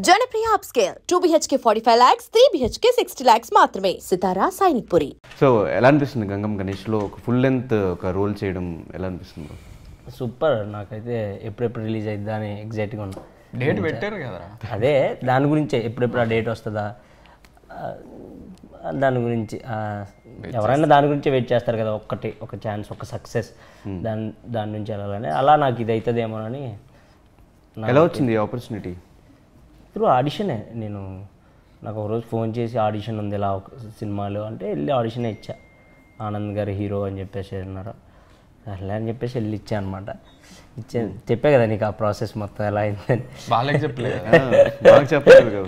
Janapriya upscale 2 BHK 45 lakhs, 3 BHK 60 lakhs మాత్రమే. సితారా Sainikpuri. So ఎలా అనిపిస్తుంది గంగం గణేష్లో ఒక ఫుల్ లెంత్ ఒక రోల్ చేయడం ఎలా అనిపిస్తుంది? సూపర్. నాకైతే ఎప్పుడెప్పుడు రిలీజ్ అయిద్దా అని ఎగ్జైట్గా ఉన్నా. డేట్ పెట్టారు కదా, అదే దాని గురించే ఎప్పుడెప్పుడు ఆ డేట్ వస్తుందా దాని గురించి ఎవరైనా దాని గురించి వెయిట్ చేస్తారు కదా. ఒక ఛాన్స్, ఒక సక్సెస్, దాని నుంచి వెళ్ళాలని. అలా నాకు ఇది అవుతుందేమోనని. ఎలా వచ్చింది ఆపర్చునిటీ? త్రూ ఆడిషనే. నాకు ఒకరోజు ఫోన్ చేసి ఆడిషన్ ఉంది ఇలా ఒక సినిమాలో అంటే వెళ్ళి ఆడిషనే ఇచ్చా. ఆనంద్ గారు హీరో అని చెప్పేసి అన్నారు. అలా అని చెప్పేసి వెళ్ళి ఇచ్చా అనమాట. చెప్పే కదా నీకు ఆ ప్రాసెస్ మొత్తం ఎలా అయిందని. వాళ్ళకి చెప్పలేదు.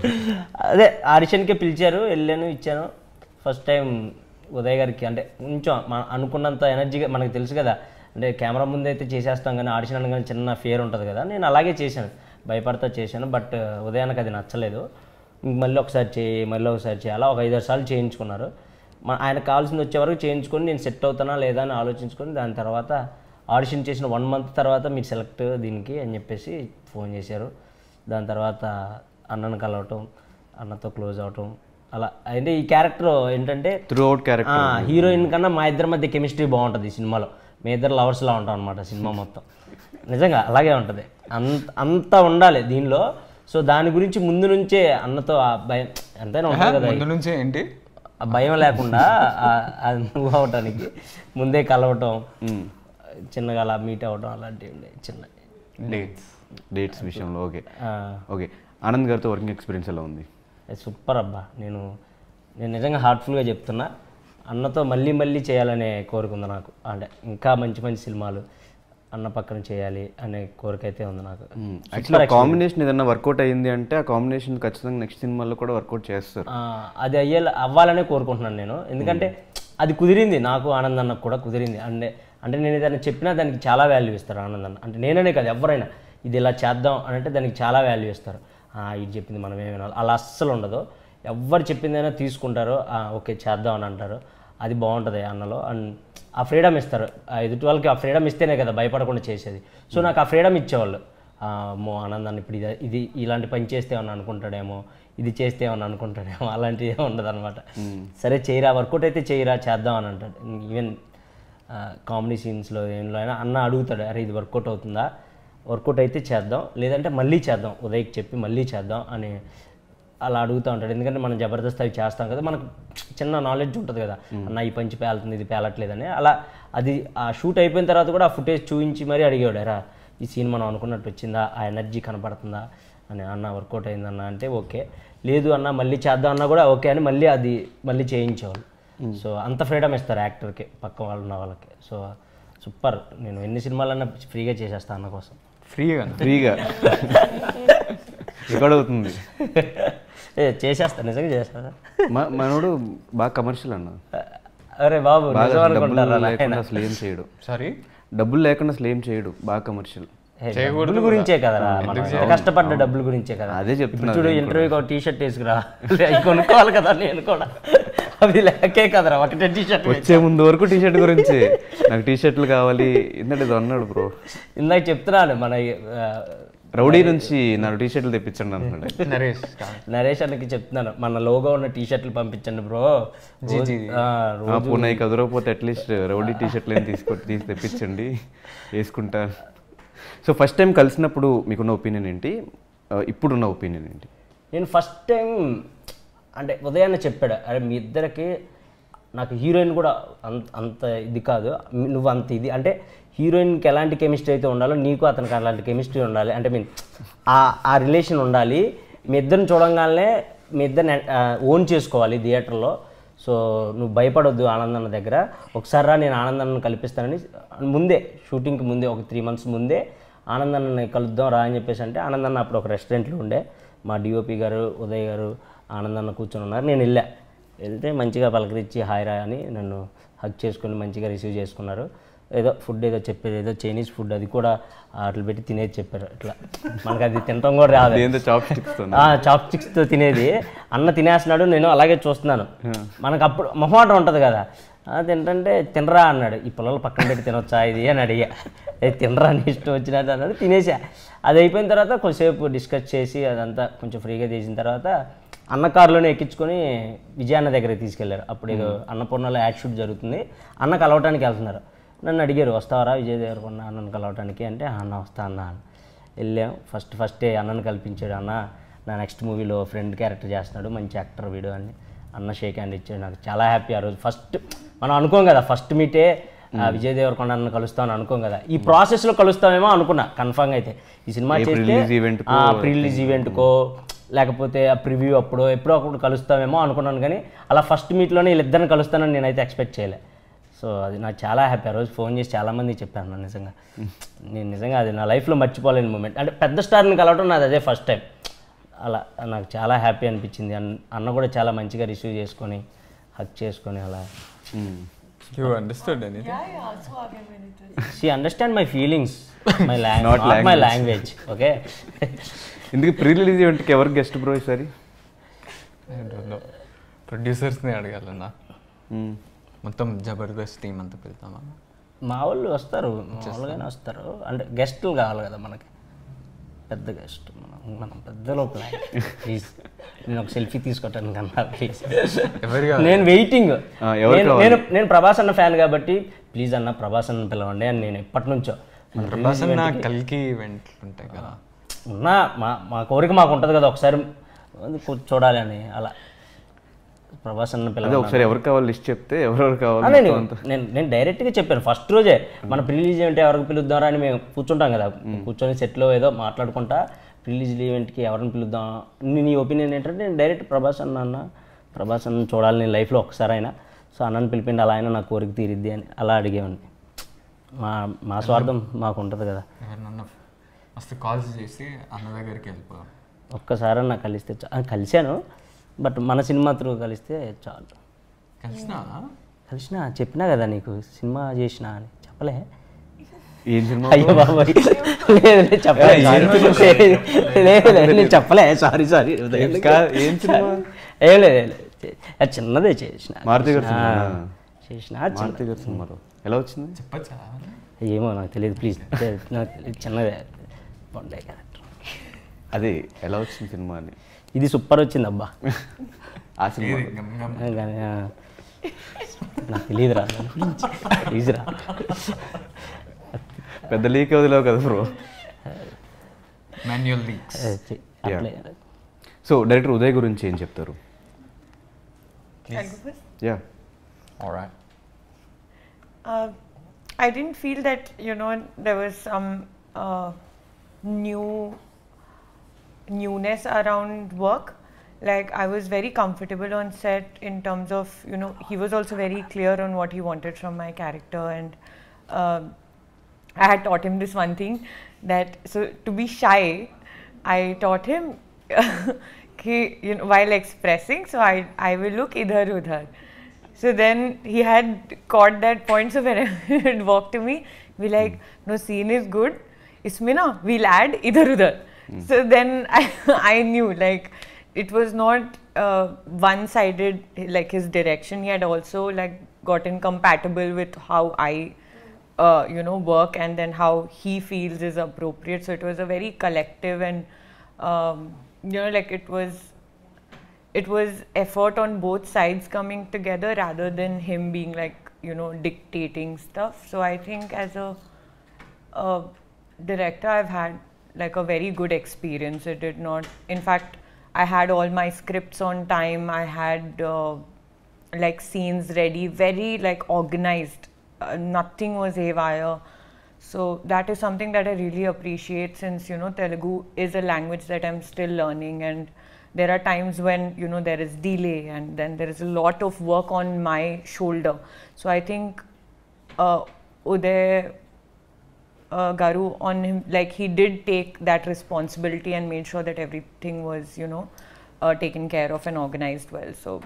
అదే ఆడిషన్కే పిలిచారు, వెళ్ళాను, ఇచ్చాను. ఫస్ట్ టైం ఉదయ్ గారికి అంటే కొంచెం అనుకున్నంత ఎనర్జీగా మనకు తెలుసు కదా, అంటే కెమెరా ముందు అయితే చేసేస్తాం కానీ ఆడిషన్ అనగానే చిన్న ఫియర్ ఉంటుంది కదా. నేను అలాగే చేశాను, భయపడతా చేశాను. బట్ ఉదయానికి అది నచ్చలేదు. మళ్ళీ ఒకసారి చేయి అలా ఒక 5-6 సార్లు చేయించుకున్నారు. ఆయనకు కావాల్సింది వచ్చే వరకు చేయించుకొని నేను సెట్ అవుతానా లేదా అని ఆలోచించుకొని దాని తర్వాత ఆడిషన్ చేసిన 1 month తర్వాత మీరు సెలెక్ట్ దీనికి అని చెప్పేసి ఫోన్ చేశారు. దాని తర్వాత అన్నను కలవటం, అన్నతో క్లోజ్ అవటం అలా. అంటే ఈ క్యారెక్టర్ ఏంటంటే హీరోయిన్ కన్నా మా ఇద్దరి మధ్య కెమిస్ట్రీ బాగుంటుంది ఈ సినిమాలో. మీ ఇద్దరు లవర్స్లా ఉంటాం అనమాట సినిమా మొత్తం. నిజంగా అలాగే ఉంటుంది, అంత ఉండాలి దీనిలో. సో దాని గురించి ముందు నుంచే అన్నతో ఆ భయం ఎంతైనా ఉంటుంది కదా, ముందు నుంచే ఏంటి ఆ భయం లేకుండా అది మూవ్ అవటానికి ముందే కలవటం, చిన్నగా అలా మీట్ అవ్వటం అలాంటివి ఉండే చిన్న డేట్స్ విషయంలో. ఓకే ఆనంద్ గారితో వర్కింగ్ ఎక్స్పీరియన్స్ ఎలా ఉంది? సూపర్ అబ్బా. నేను నిజంగా హార్ట్ఫుల్గా చెప్తున్నా, అన్నతో మళ్ళీ చేయాలనే కోరిక ఉంది నాకు. అంటే ఇంకా మంచి సినిమాలు అన్న పక్కన చేయాలి అనే కోరిక అయితే ఉంది నాకు. యాక్చువల్లీ కాంబినేషన్ ఏదన్నా వర్కౌట్ అయ్యింది అంటే ఆ కాంబినేషన్ ఖచ్చితంగా నెక్స్ట్ సినిమాలో కూడా వర్కౌట్ చేస్తారు. అది అవ్వాలనే కోరుకుంటున్నాను నేను. ఎందుకంటే అది కుదిరింది, నాకు ఆనంద్ అన్నకు కూడా కుదిరింది. అంటే నేను ఏదైనా చెప్పినా దానికి చాలా వాల్యూ ఇస్తారు ఆనంద్ అన్న. అంటే నేననే కాదు, ఎవరైనా ఇది ఇలా చేద్దాం అని అంటే దానికి చాలా వాల్యూ ఇస్తారు. ఇది చెప్పింది మనం ఏమైనా అలా అస్సలు ఉండదు. ఎవరు చెప్పిందైనా తీసుకుంటారు, ఓకే చేద్దాం అని అంటారు. అది బాగుంటుంది అన్నలో. అండ్ ఆ ఫ్రీడమ్ ఇస్తారు. ఎదుటి వాళ్ళకి ఆ ఫ్రీడమ్ ఇస్తేనే కదా భయపడకుండా చేసేది. సో నాకు ఆ ఫ్రీడమ్ ఇచ్చేవాళ్ళు. ఆనందాన్ని ఇప్పుడు ఇది ఇలాంటి పని చేస్తే ఏమన్నా అనుకుంటాడేమో, ఇది చేస్తే ఏమన్నా అనుకుంటాడేమో, అలాంటివి ఏమి ఉండదు అనమాట. సరే చేయరా, వర్కౌట్ అయితే చేయరా, చేద్దాం అని అంటాడు. ఈవెన్ కామెడీ సీన్స్లో ఏంలో అయినా అన్న అడుగుతాడు, అరే ఇది వర్కౌట్ అవుతుందా, వర్కౌట్ అయితే చేద్దాం, లేదంటే మళ్ళీ చేద్దాం, ఉదయ్కి చెప్పి మళ్ళీ చేద్దాం అని అలా అడుగుతూ ఉంటాడు. ఎందుకంటే మనం జబర్దస్త్ అవి చేస్తాం కదా, మనకు చిన్న నాలెడ్జ్ ఉంటుంది కదా, అన్న ఈ పంచి పేలుతుంది, ఇది పేలట్లేదని. అలా అది ఆ షూట్ అయిపోయిన తర్వాత కూడా ఆ ఫుటేజ్ చూపించి మరీ అడిగాడు, రా ఈ సీన్ మనం అనుకున్నట్టు వచ్చిందా, ఆ ఎనర్జీ కనపడుతుందా అని. అన్న వర్కౌట్ అయిందన్న అంటే ఓకే, లేదు అన్న మళ్ళీ చేద్దాం అన్నా కూడా ఓకే అని మళ్ళీ చేయించేవాళ్ళు. సో అంత ఫ్రీడమ్ ఇస్తారు యాక్టర్కి, పక్క వాళ్ళు ఉన్న వాళ్ళకి. So super. నేను ఎన్ని సినిమాలన్నా ఫ్రీగా చేసేస్తాను అన్న కోసం. ఫ్రీగా రికార్డ్ అవుతుంది. చేసేస్తా, నిజంగా చేస్తా. మనోడు బాగా కమర్షియల్ అన్న. అరే బాబు అసలు ఏం చేయడు. సారీ, డబ్బులు లేకుండా అసలు ఏం చేయడు, బాగా కమర్షియల్. డబ్బుల గురించే కదరా, కష్టపడ్డ డబ్బుల గురించే కదా. అదే చెప్తున్నా. చూడు ఇంటర్వ్యూకి ఒక టీషర్ట్ వేసుకురా, కొనుక్కోవాలి కదా నేను కూడా, అవి లేకే కదరా ఒకటే టీషర్ట్. వచ్చే ముందు వరకు టీషర్ట్ గురించి నాకు టీషర్ట్లు కావాలి ఎందుకంటే అన్నాడు బ్రో. ఇందాక చెప్తున్నాను మన రౌడీ నుంచి నాకు టీషర్ట్లు తెప్పించండి అన్నాడు నరేష్ అన్నకి చెప్తున్నాను, మన లోగో ఉన్న టీషర్ట్లు పంపించండి బ్రో. పూనాయి కదరకపోతే అట్లీస్ట్ రౌడీ టీషర్ట్లు ఏం తీసి తెప్పించండి, వేసుకుంటా. సో ఫస్ట్ టైం కలిసినప్పుడు మీకున్న ఒపీనియన్ ఏంటి, ఇప్పుడున్న ఒపీనియన్ ఏంటి? నేను ఫస్ట్ టైం అంటే ఉదయాన్నే చెప్పాడు, అరే మీ ఇద్దరికి నాకు హీరోయిన్ కూడా అంత ఇది కాదు, నువ్వు అంత ఇది అంటే హీరోయిన్కి ఎలాంటి కెమిస్ట్రీ అయితే ఉండాలో నీకు అతనికి అలాంటి కెమిస్ట్రీ ఉండాలి. అంటే ఆ రిలేషన్ ఉండాలి. మీ ఇద్దరిని చూడంగానే మీ ఇద్దరిని ఓన్ చేసుకోవాలి థియేటర్లో. సో నువ్వు భయపడొద్దు ఆనందన్న దగ్గర, ఒకసారి రా నేను ఆనందన్నను కల్పిస్తానని ముందే, షూటింగ్కి ముందే ఒక 3 months ముందే ఆనందన్నని కలుద్దాం రా అని చెప్పేసి అంటే, ఆనందన్న అప్పుడు ఒక రెస్టారెంట్లో ఉండే, మా డిఓపి గారు ఉదయ్ గారు ఆనందన్న కూర్చొని ఉన్నారు. నేను వెళ్తే మంచిగా పలకరించి హాయ్ రా అని నన్ను హగ్ చేసుకొని మంచిగా రిసీవ్ చేసుకున్నారు. ఏదో ఫుడ్ ఏదో చెప్పారు, ఏదో చైనీస్ ఫుడ్, అది కూడా అట్లా పెట్టి తినేది చెప్పారు. ఇట్లా మనకు అది తినటం కూడా రాదు, చాప్ స్టిక్స్తో తినేది. అన్న తినేస్తున్నాడు, నేను అలాగే చూస్తున్నాను. మనకు అప్పుడు మొహమాటం ఉంటుంది కదా, తింటే తినరా అన్నాడు. ఈ పిల్లలు పక్కన పెట్టి తినొచ్చా ఇది అని అడిగా. తినరా అని ఇష్టం వచ్చినట్టు అన్నాడు, తినేసా. అది అయిపోయిన తర్వాత కొంచెంసేపు డిస్కస్ చేసి అదంతా కొంచెం ఫ్రీగా చేసిన తర్వాత అన్న కారులోనే ఎక్కించుకొని విజయాన్న దగ్గరికి తీసుకెళ్లారు. అప్పుడు ఏదో అన్నపూర్ణలో యాడ్ షూట్ జరుగుతుంది, అన్న కలవటానికి వెళ్తున్నారు. నన్ను అడిగారు, వస్తావరా విజయ్ దేవరకొండ అన్నను కలవటానికి అంటే, అన్న వస్తా అన్న. వెళ్ళాం. ఫస్టే అన్నను కల్పించాడు. అన్న నా నెక్స్ట్ మూవీలో ఫ్రెండ్ క్యారెక్టర్ చేస్తున్నాడు, మంచి యాక్టర్ వీడు అని అన్న షేక్ హ్యాండ్ ఇచ్చాడు. నాకు చాలా హ్యాపీ. ఆ రోజు ఫస్ట్ మనం అనుకోం కదా, ఫస్ట్ మీటే విజయ్ దేవరకొండ అన్న కలుస్తామని అనుకోం కదా, ఈ ప్రాసెస్లో కలుస్తామేమో అనుకున్నా. కన్ఫర్మ్ అయితే ఈ సినిమా చేస్తే ప్రీ రిలీజ్ ఈవెంట్కో లేకపోతే ఆ ప్రివ్యూ ఎప్పుడో అప్పుడు కలుస్తామేమో అనుకున్నాను, కానీ అలా ఫస్ట్ మీట్లోనే వీళ్ళిద్దరిని కలుస్తానని నేనైతే ఎక్స్పెక్ట్ చేయలే. సో అది నాకు చాలా హ్యాపీ. ఆ రోజు ఫోన్ చేసి చాలామంది చెప్పాను. నేను నిజంగా అది నా లైఫ్లో మర్చిపోలేని మూమెంట్. అంటే పెద్ద స్టార్ని కలవటం నాది అదే ఫస్ట్ టైం. అలా నాకు చాలా హ్యాపీ అనిపించింది. అన్న కూడా చాలా మంచిగా రిసీవ్ చేసుకొని హక్ చేసుకొని అలా. You understood anything? Yeah, so again when it was. She understand my feelings, not my language. Okay. ఇందుకు ప్రీ రిలీజ్ ఈవెంట్కి ఎవరు గెస్ట్ బ్రో ఈసారి? I don't know. ప్రొడ్యూసర్స్ని అడగాలన్నా. మొత్తం జబర్దస్త్ టీం అంతా పెడతామా? మా వాళ్ళు వస్తారు, మామూలుగానే వస్తారు. అంటే గెస్టులు కావాలి కదా మనకి, పెద్ద గెస్ట్. మనం పెద్దలో ప్లాన్. ప్లీజ్ నేను ఒక సెల్ఫీ తీసుకోవటానికి కన్నా ప్లీజ్. నేను వెయిటింగ్. నేను ప్రభాస్ అన్న ఫ్యాన్ కాబట్టి ప్లీజ్ అన్న ప్రభాస్ అన్న పిలవండి అని నేను ఎప్పటి నుంచో. ప్రభాస్ అన్న కల్కి ఈవెంట్లు ఉంటాయి కదా, ఉన్నా మా కోరిక మాకు ఉంటుంది కదా ఒకసారి చూడాలి అని. అలా ప్రభాస్ అన్న పిల్లలు ఒకసారి ఎవరు కావాలి లిస్ట్ చెప్తే ఎవరెవరు కావాలి. నేను డైరెక్ట్గా చెప్పాను ఫస్ట్ రోజే. మన ప్రిలీజ్ ఈవెంట్ ఎవరికి పిలుద్దారా అని మేము కూర్చుంటాం కదా, కూర్చొని సెట్లో ఏదో మాట్లాడుకుంటా ప్రిలీజ్ ఈవెంట్కి ఎవరిని పిలుద్దాం, నీ ఒపీనియన్ ఏంటంటే నేను డైరెక్ట్ ప్రభాస్ అన్న చూడాలి నేను లైఫ్లో ఒకసారి అయినా. సో అన్నని పిలిపిండి అలా అయినా నా కోరిక తీరిద్ది అని అలా అడిగేవాడిని. మా స్వార్థం మాకు ఉంటుంది కదా. ఎవరినన్నా మస్తు కాల్స్ చేసి అన్న దగ్గరికి వెళ్ళిపో, ఒక్కసారన్నా కలిస్తే కలిశాను, బట్ మన సినిమా త్రూ కలిస్తే చాలు. కలిసినా చెప్పినా కదా నీకు సినిమా చేసినా అని చెప్పలే. ఏం సినిమా? అయ్యో బాబాయ్ లేదు చెప్పలే, సారీ. ఏం సినిమా? ఏం లేదు, చిన్నదే చేసిన. మారుతి గారు సినిమా ఎలా వచ్చింది చెప్పచ్చా? ఏమో నాకు తెలియదు, ప్లీజ్. నాకు చిన్నదే బాగుండే క్యారెక్టర్. అదే ఎలా వచ్చింది సినిమా అని. ఇది సూపర్ వచ్చింది అబ్బా. ఆ సినిమా నాకు తెలియదురా, ప్లీజ్ రా. పెద్ద లీక్ వదిలేవు కదా bro. Manual leaks. So director Uday గురించి ఏం చెప్తారు? Yeah. Alright. I didn't feel that, there was some newness around work. Like, I was very comfortable on set in terms of, he was also very clear on what he wanted from my character, and I had taught him this one thing, that so to be shy, I taught him while expressing, so I will look idhar udhar. So then he had caught that point, so when he would walk to me, be like, no, scene is good, isme na we'll add idhar udhar. So then I knew, like, it was not one-sided, like his direction. He had also like gotten compatible with how I work, and then how he feels is appropriate. So it was a very collective and like it was effort on both sides coming together rather than him being like dictating stuff. So I think as a director I've had like a very good experience. It did not, in fact I had all my scripts on time, I had like scenes ready, very like organized. Nothing was haywire. So that is something that I really appreciate, since Telugu is a language that I'm still learning, and there are times when there is delay, and then there is a lot of work on my shoulder. So I think Uday Garu, on him, like he did take that responsibility and made sure that everything was taken care of and organized well. So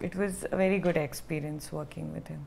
it was a very good experience working with him.